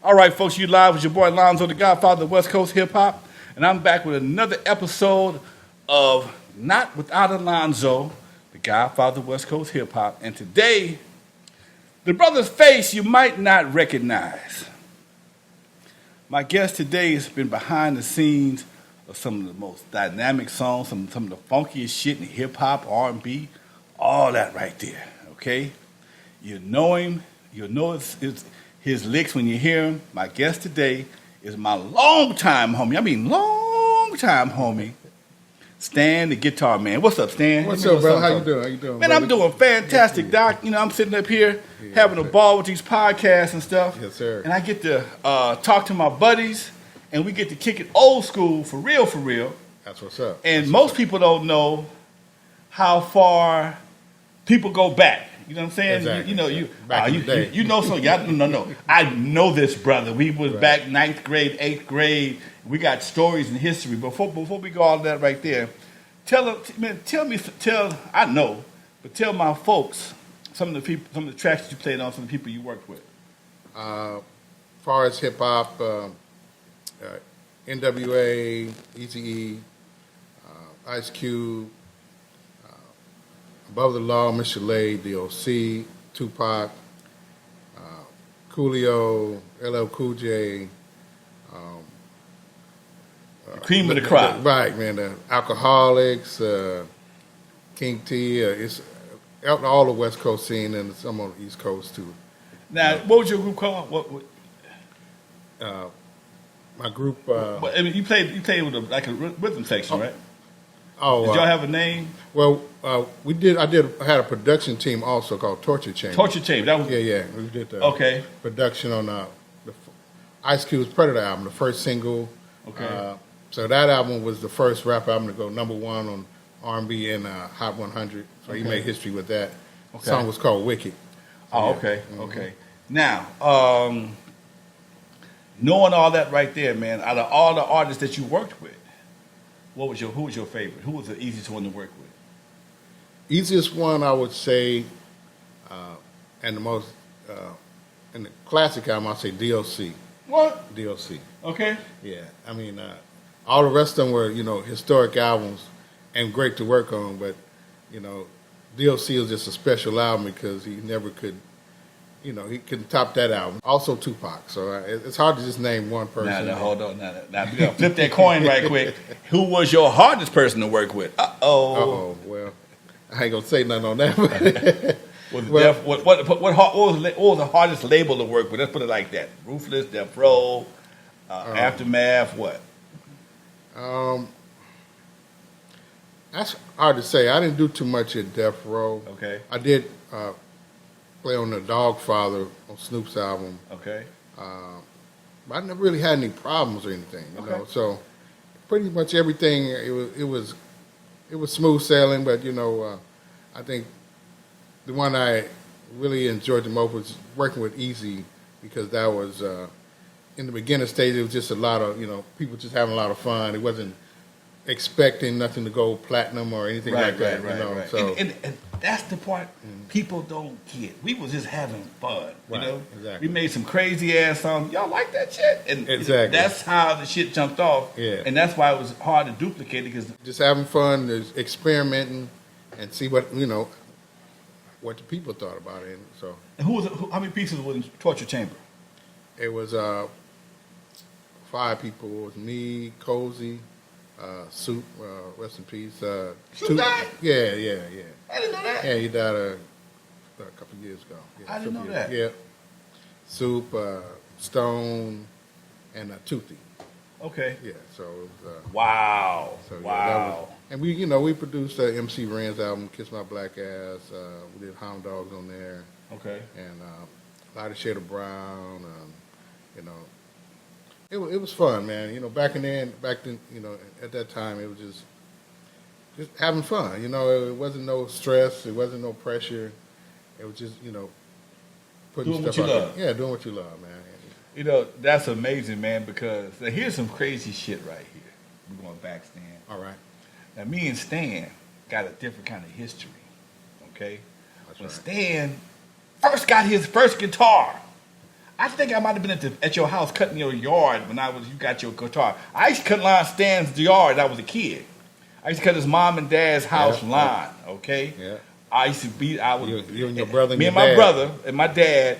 All right, folks, you live with your boy Lonzo, the Godfather of West Coast Hip Hop, and I'm back with another episode of Not Without Alonzo, the Godfather of West Coast Hip Hop. And today, the brother's face you might not recognize. My guest today has been behind the scenes of some of the most dynamic songs, some of the funkiest shit in hip hop, R&B, all that right there. Okay, you know him. You'll know his licks when you hear him. My guest today is my longtime homie. I mean, long-time homie, Stan, the guitar man. What's up, Stan? What's up, brother? How you doing? Man, brother? I'm doing fantastic, Doc. You know, I'm sitting up here having a ball with these podcasts and stuff. Yes, sir. And I get to talk to my buddies, and we get to kick it old school, for real, for real. That's what's up. And most people don't know how far people go back. You know what I'm saying? Exactly. You know, you so y'all no. I know this, brother. We was back 9th grade, 8th grade. We got stories and history. Before we go all that right there, tell I know, but tell my folks some of the tracks you played on, some of the people you worked with. Far as hip hop, N.W.A, Eazy-E, Ice Cube, Above the Law, Mr. D.O.C, Tupac, Coolio, LL Cool J. Cream of the crop. Right, man. The Alcoholics, King T. It's all the West Coast scene and some on the East Coast too. Now, what was your group called? What? My group. I mean, you played with a rhythm section, right? Oh, did y'all have a name? Well, we did. I had a production team also called Torture Chamber. Torture Chamber. That was yeah. We did production on the Ice Cube's Predator album, the first single. Okay. So that album was the first rap album to go #1 on R&B and Hot 100. So he made history with that. Okay. The song was called Wicked. So, oh, okay, okay. Now, knowing all that right there, man, out of all the artists that you worked with, who was your favorite? Who was the easiest one to work with? Easiest one, I would say, and the most, in the classic album, I'd say D.O.C. What? D.O.C. Okay. Yeah, I mean, all the rest of them were, historic albums and great to work on, but, D.O.C. was just a special album because he never could, he couldn't top that album. Also Tupac, so it's hard to just name one person. Now, hold on. Now, we gotta flip that coin right quick. Who was your hardest person to work with? Uh-oh, well, I ain't gonna say nothing on that. What was the hardest label to work with? Let's put it like that. Ruthless, Death Row, Aftermath, what? That's hard to say. I didn't do too much at Death Row. Okay. I did play on the GodFather on Snoop's album. Okay. But I never really had any problems or anything, you know. So pretty much everything it was smooth sailing. But I think the one I really enjoyed the most was working with Eazy because that was in the beginning stage. It was just a lot of people just having a lot of fun. It wasn't expecting nothing to go platinum or anything like that. Right. So and that's the part people don't get. We was just having fun, Exactly. We made some crazy ass songs. Y'all like that shit, and exactly. That's how the shit jumped off. Yeah, and that's why it was hard to duplicate because just having fun, experimenting, and see what what the people thought about it. So, and how many pieces were in Torture Chamber? It was 5 people. It was me, Cozy, Soup, rest in peace. Soup died? Yeah. I didn't know that. Yeah, he died a couple of years ago. Yeah, I didn't know that. Yeah. Soup, Stone, and Toothy. Okay. Yeah, so it was... wow. So, yeah, wow. And we produced MC Ren's album, Kiss My Black Ass. We did Hound Dogs on there. Okay. And Lighter Shade of Brown. It was fun, man. Back then, at that time, it was just having fun. It wasn't no stress. It wasn't no pressure. It was just, putting doing stuff what you out love. there. Yeah, doing what you love, man. That's amazing, man, because now here's some crazy shit right here. We're going back, Stan. All right. Now, me and Stan got a different kind of history, okay? That's when right. Stan first got his first guitar, I think I might have been at your house cutting your yard when you got your guitar. I used to cut line Stan's yard. I was a kid. I used to cut his mom and dad's house line. Okay. Yeah. I used to be. I was. You and your brother. Me and my brother and my dad.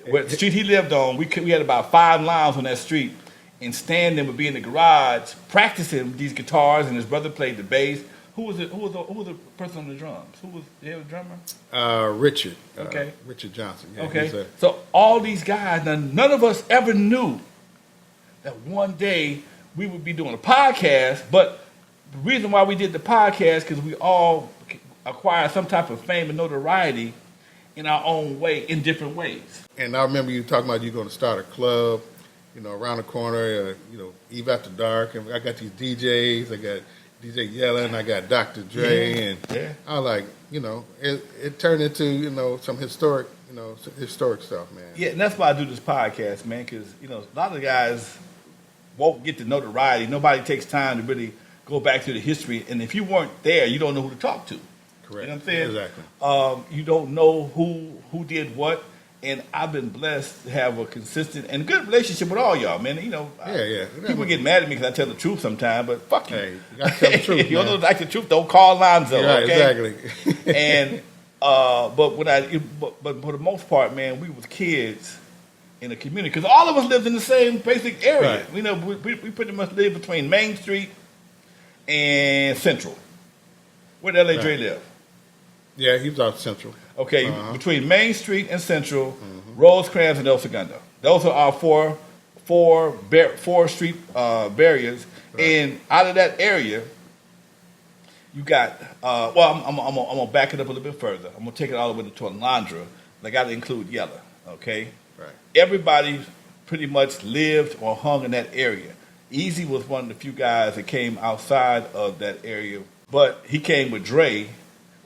What the street he lived on, we had about 5 lines on that street, and Stan then would be in the garage practicing these guitars, and his brother played the bass. Who was the person on the drums? Who was the drummer? Richard. Okay. Richard Johnson. Yeah, okay. So all these guys, none of us ever knew that one day we would be doing a podcast. But the reason why we did the podcast because we all acquired some type of fame and notoriety in our own way, in different ways. And I remember you talking about you going to start a club, around the corner, Eve After Dark, and I got these DJs, I got DJ Yellen, I got Dr. Dre, and I was like, it turned into, some historic stuff, man. Yeah, and that's why I do this podcast, man, because, a lot of guys won't get the notoriety. Nobody takes time to really go back to the history, and if you weren't there, you don't know who to talk to. Correct. You know what I'm saying? Exactly. You don't know who did what, and I've been blessed to have a consistent and good relationship with all y'all, man. People get mad at me because I tell the truth sometimes, but fuck you. Hey, you gotta tell the truth. You don't like the truth, don't call Lonzo. Right, okay? exactly. And but for the most part, man, we was kids in the community because all of us lived in the same basic area. Right. We pretty much lived between Main Street and Central. Where did L.A. Dre live? Yeah, he was out Central. Okay, between Main Street and Central, Rosecrans and El Segundo. Those are our four street barriers. Right. And out of that area, you got, I'm going to back it up a little bit further. I'm going to take it all the way to Alonzo. I got to include Yella, okay? Right. Everybody pretty much lived or hung in that area. Easy was one of the few guys that came outside of that area, but he came with Dre,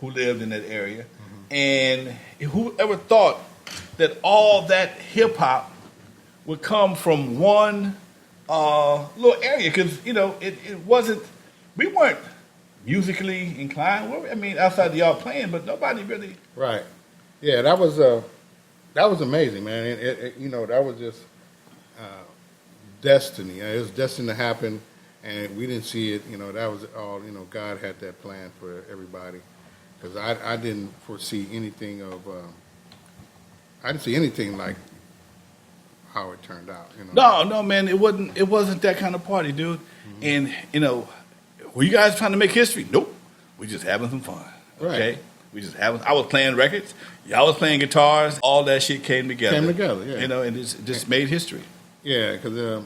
who lived in that area. And whoever thought that all that hip-hop would come from one little area? Because, it wasn't, we weren't musically inclined. Outside of y'all playing, but nobody really. Right. Yeah, that was amazing, man. That was just destiny. It was destined to happen, and we didn't see it. That was all, God had that plan for everybody. Because I didn't foresee anything I didn't see anything like how it turned out. No, man, it wasn't that kind of party, dude. And were you guys trying to make history? Nope, we just having some fun. Okay, right. We just having. I was playing records, y'all was playing guitars. All that shit came together. Yeah. And it just made history. Yeah, because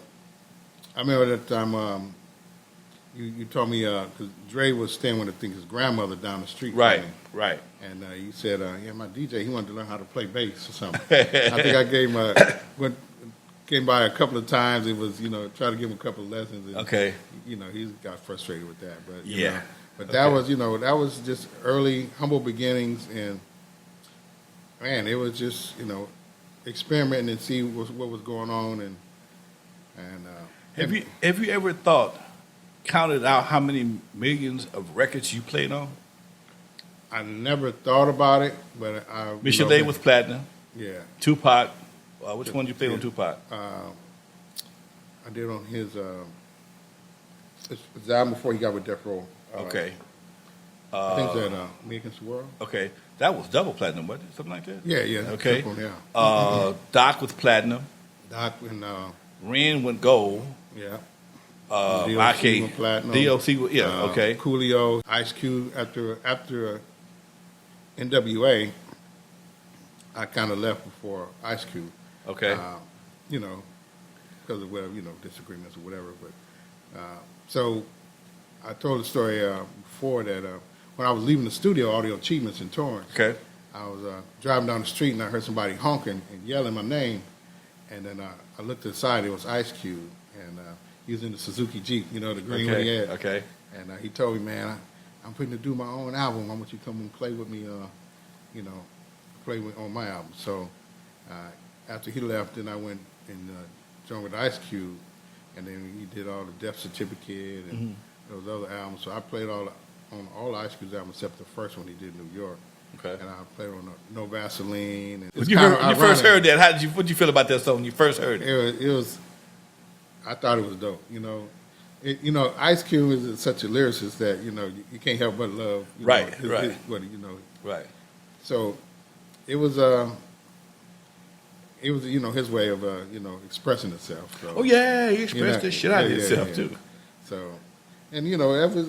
I remember that time. You told me because Dre was staying with his grandmother down the street. Right. And you said, my DJ, he wanted to learn how to play bass or something. I think I gave him came by a couple of times. It was try to give him a couple of lessons. And, okay. He got frustrated with that, but yeah. But that was that was just early humble beginnings, and man, it was just experimenting and see what was going on, and have you ever counted out how many millions of records you played on? I never thought about it, but Michelet was platinum. Yeah. Tupac. Which one did you play on Tupac? I did on his album before he got with Death Row. Okay. I think that Me Against the World. Okay. That was double platinum, wasn't it? Something like that? Yeah. Okay. Yeah. Doc was platinum. Doc and Ren went gold. Yeah. DOC went platinum. DOC, okay. Coolio, Ice Cube. After N.W.A, I kind of left before Ice Cube. Okay. Because of whatever, disagreements or whatever. But so I told the story before that when I was leaving the studio, Audio Achievements in Torrance. Okay. I was driving down the street and I heard somebody honking and yelling my name, and then I looked to the side. It was Ice Cube, and he was in the Suzuki Jeep, the green one he had. Okay. And he told me, man, I'm putting to do my own album. I want you to come and play with me, on my album. So after he left, then I went and joined with Ice Cube, and then he did all the Death Certificate and those other albums. So I played on all Ice Cube's albums except the first one he did in New York. Okay. And I played on No Vaseline. And When you first heard that, what did you feel about that song when you first heard it? It was I thought it was dope. Ice Cube is such a lyricist that you can't help but love. Right. Right. So it was his way of expressing itself. So, Oh yeah, he expressed the shit out of himself too. So, and it was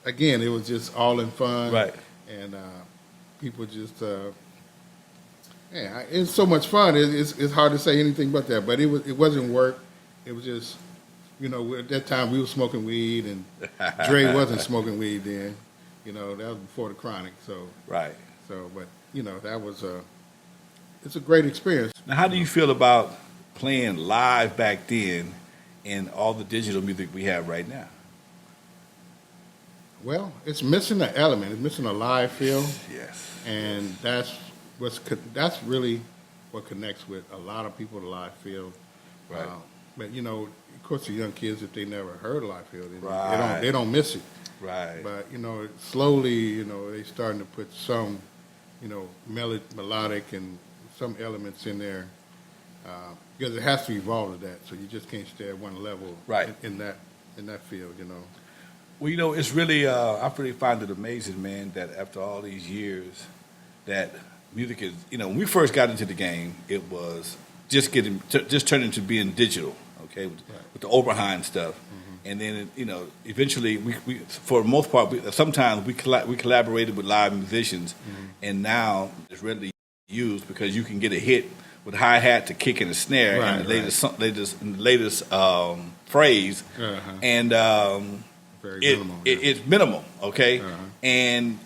it was just all in fun. Right. And people just it's so much fun. It's hard to say anything but that. But it wasn't work. It was just at that time we were smoking weed, and Dre wasn't smoking weed then. That was before the Chronic. So right. So, but that was it's a great experience. Now, how do you feel about playing live back then and all the digital music we have right now? Well, it's missing an element. It's missing a live feel. Yes. And that's really what connects with a lot of people, the live feel. Right. But of course, the young kids, if they never heard a live feel, they Right. don't miss it. Right. But slowly, they starting to put some, melodic and some elements in there, because it has to evolve to that. So you just can't stay at one level. Right. In that field. Well, it's really I really find it amazing, man, that after all these years, that music is. When we first got into the game, it was just turning into being digital. Okay, with the Oberheim stuff. And then, eventually, we for the most part, sometimes we collaborated with live musicians, and now it's readily used because you can get a hit with hi-hat to kick and a snare and the latest phrase, and it's minimal, okay, and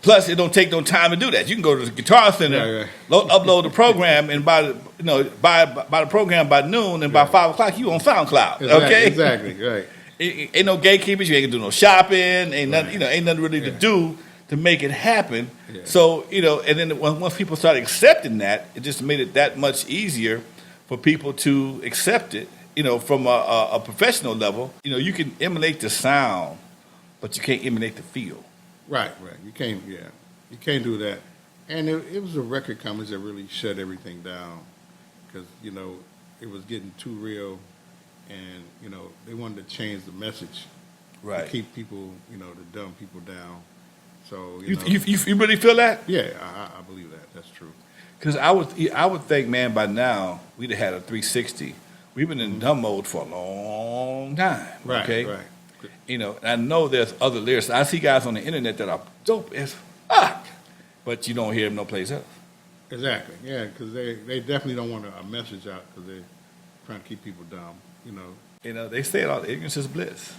plus it don't take no time to do that. You can go to the Guitar Center, upload the program, and buy the program by noon, and by 5 o'clock you on SoundCloud. Okay, exactly, right. Ain't no gatekeepers. You ain't gonna do no shopping. Ain't nothing. Ain't nothing really to do to make it happen. Yeah. So and then once people started accepting that, it just made it that much easier for people to accept it. From a professional level. You can emulate the sound, but you can't emulate the feel. Right. You can't. Yeah, you can't do that. And it was the record companies that really shut everything down because it was getting too real, and they wanted to change the message, right? To keep people, to dumb people down. So you really feel that? Yeah, I believe that. That's true. Because I would think, man, by now we'd have had a 360. We've been in dumb mode for a long time. Right. Okay. Right. And I know there's other lyrics. I see guys on the internet that are dope as but you don't hear them no place else. Exactly. Yeah, because they definitely don't want a message out because they're trying to keep people dumb. They say it all. Ignorance is bliss.